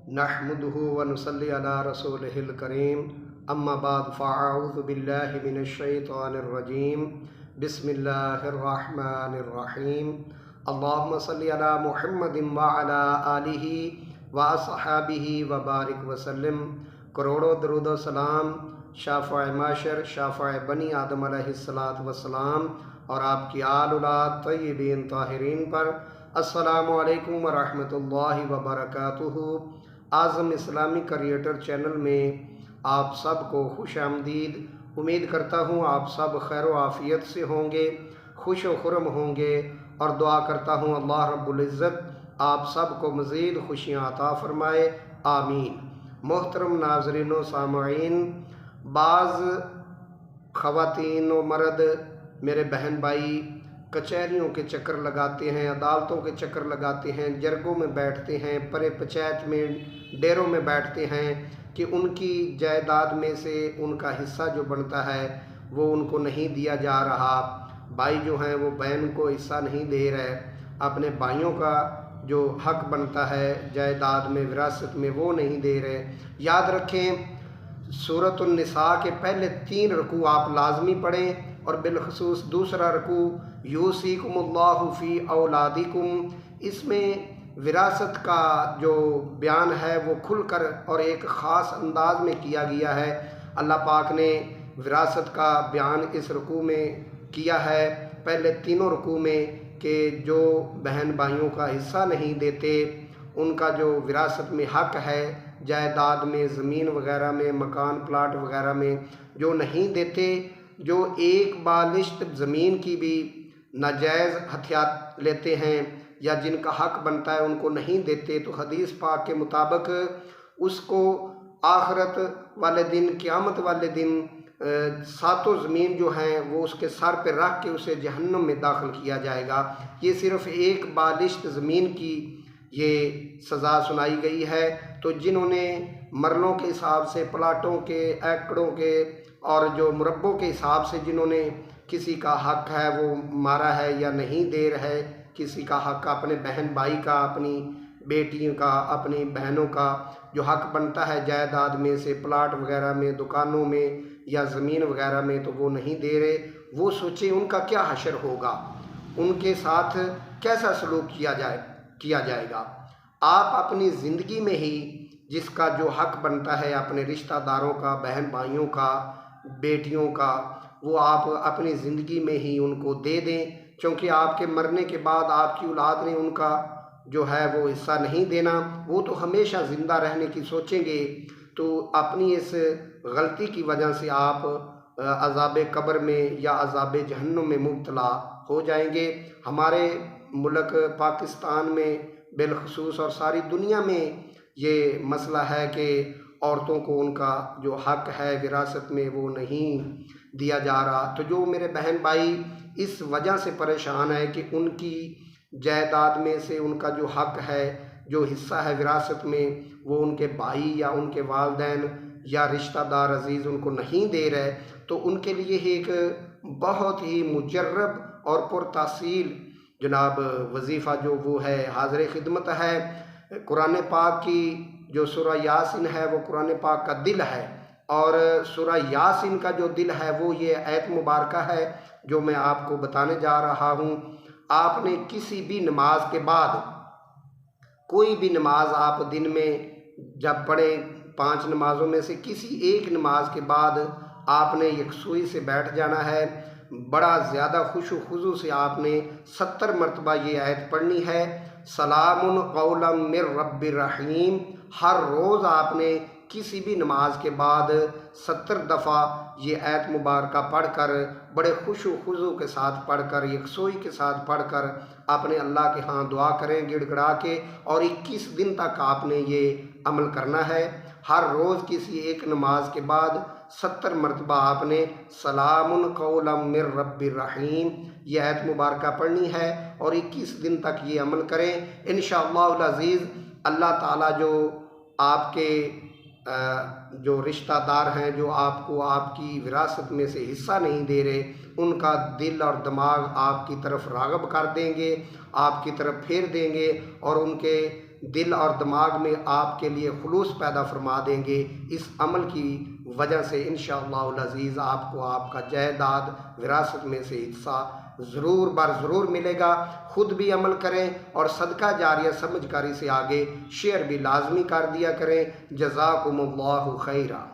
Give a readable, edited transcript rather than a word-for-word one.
नहमदुहु व नुसल्ली अला रसूलिहिल करीम अम्मा बाद फ़अऊज़ु बिल्लाहि मिनश शैतानिर रजीम बिस्मिल्लाहिर रहमानिर रहीम अल्लाहुम्मा सल्लि अला मुहम्मदिन व अला आलिहि व अस्हाबिहि व बारिक वसल्लम। करोड़ों दरूद व सलाम शाफ़ाए माशर शाफ़ाए बनी आदम अलैहिस्सलातु वस्सलाम और आपकी आल औलाद तय्यबीन ताहिरीन पर। अस्सलामु अलैकुम व रहमतुल्लाहि व बरकातुहू। आज़म इस्लामी क्रिएटर चैनल में आप सबको खुश आमदीद। उम्मीद करता हूँ आप सब खैर व आफ़ियत से होंगे, खुश व खुरम होंगे और दुआ करता हूँ अल्लाह रब्बुल इज़्ज़त आप सबको मज़ीद खुशियाँ अता फ़रमाए, आमीन। मोहतरम नाज़रीन व सामईन, बाज़ ख़वातीन व मर्द मेरे बहन भाई कचहरियों के चक्कर लगाते हैं, अदालतों के चक्कर लगाते हैं, जरगों में बैठते हैं, परे पंचायत में डेरों में बैठते हैं कि उनकी जायदाद में से उनका हिस्सा जो बनता है वो उनको नहीं दिया जा रहा। भाई जो हैं वो बहन को हिस्सा नहीं दे रहे, अपने भाइयों का जो हक बनता है जायदाद में विरासत में वो नहीं दे रहे। याद रखें, सूरतुन निसा के पहले 3 रकू आप लाजमी पढ़ें और बिलखसूस दूसरा रकू यूसीकुमुल्लाहु फ़ी औलादिकुम, इसमें विरासत का जो बयान है वो खुलकर और एक ख़ास अंदाज में किया गया है। अल्लाह पाक ने विरासत का बयान इस रकू में किया है, पहले 3 रकू में, कि जो बहन भाइयों का हिस्सा नहीं देते उनका जो विरासत में हक है जायदाद में, ज़मीन वग़ैरह में, मकान प्लाट वग़ैरह में जो नहीं देते, जो एक बालिश्त ज़मीन की भी नाजायज़ हथियार लेते हैं या जिनका हक बनता है उनको नहीं देते, तो हदीस पाक के मुताबिक उसको आखिरत वाले दिन, क़यामत वाले दिन 7 ज़मीन जो हैं वो उसके सर पे रख के उसे जहन्नम में दाखिल किया जाएगा। ये सिर्फ़ एक बालिश्त ज़मीन की ये सज़ा सुनाई गई है। तो जिन्होंने मरलों के हिसाब से, प्लाटों के, एकड़ों के और जो मुरब्बों के हिसाब से जिन्होंने किसी का हक है वो मारा है या नहीं दे रहे, किसी का हक अपने बहन भाई का, अपनी बेटियों का, अपनी बहनों का जो हक बनता है जायदाद में से, प्लाट वगैरह में, दुकानों में या ज़मीन वगैरह में, तो वो नहीं दे रहे, वो सोचे उनका क्या हशर होगा, उनके साथ कैसा सलूक किया जाएगा। आप अपनी ज़िंदगी में ही जिसका जो हक बनता है अपने रिश्तेदारों का, बहन भाइयों का, बेटियों का, वो आप अपनी ज़िंदगी में ही उनको दे दें, क्योंकि आपके मरने के बाद आपकी औलाद ने उनका जो है वो हिस्सा नहीं देना, वो तो हमेशा ज़िंदा रहने की सोचेंगे। तो अपनी इस गलती की वजह से आप अज़ाब कब्र में या अज़ाब जहन्नुम में मुब्तला हो जाएंगे। हमारे मुल्क पाकिस्तान में बिलखसूस और सारी दुनिया में ये मसला है कि औरतों को उनका जो हक है विरासत में वो नहीं दिया जा रहा। तो जो मेरे बहन भाई इस वजह से परेशान है कि उनकी जायदाद में से उनका जो हक है, जो हिस्सा है विरासत में, वो उनके भाई या उनके वालिदैन या रिश्तेदार अजीज़ उनको नहीं दे रहे, तो उनके लिए एक बहुत ही मुजर्रब और पुरतासील जनाब वजीफ़ा जो वो है हाज़िर खिदमत है। कुरान पाक की जो सूरा यासीन है वो कुरान पाक का दिल है, और सूरा यासीन का जो दिल है वो ये आयत मुबारक है जो मैं आपको बताने जा रहा हूँ। आपने किसी भी नमाज के बाद, कोई भी नमाज आप दिन में जब पढ़ें, 5 नमाज़ों में से किसी एक नमाज के बाद आपने यकसुई से बैठ जाना है, बड़ा ज़्यादा खुशू खुजू से आपने 70 मरतबा ये आयत पढ़नी है, सलामुन कौलम मिर रब्बिर रहीम। हर रोज़ आपने किसी भी नमाज के बाद 70 दफ़ा ये आयत मुबारका पढ़कर, बड़े खुशू खुजू के साथ पढ़कर, यकसोई के साथ पढ़कर आपने अल्लाह के यहाँ दुआ करें गिड़गिड़ा के, और 21 दिन तक आपने ये अमल करना है। हर रोज़ किसी एक नमाज के बाद 70 मरतबा आपने सलामुन कौलम मिर रब्बिर रहीम ये आयत मुबारका पढ़नी है और 21 दिन तक ये अमल करें। इंशाअल्लाह अज़ीज़ अल्लाह ताला जो आपके जो रिश्तेदार हैं, जो आपको आपकी विरासत में से हिस्सा नहीं दे रहे, उनका दिल और दिमाग आपकी तरफ राग़ब कर देंगे, आपकी तरफ फेर देंगे और उनके दिल और दिमाग में आपके लिए खुलूस पैदा फरमा देंगे। इस अमल की वजह से इंशाअल्लाह अज़ीज़ आपको आपका जायदाद विरासत में से हिस्सा ज़रूर बर ज़रूर मिलेगा। ख़ुद भी अमल करें और सदका जारिया समझकारी से आगे शेयर भी लाजमी कर दिया करें। जज़ाकुमुल्लाहु खैरा।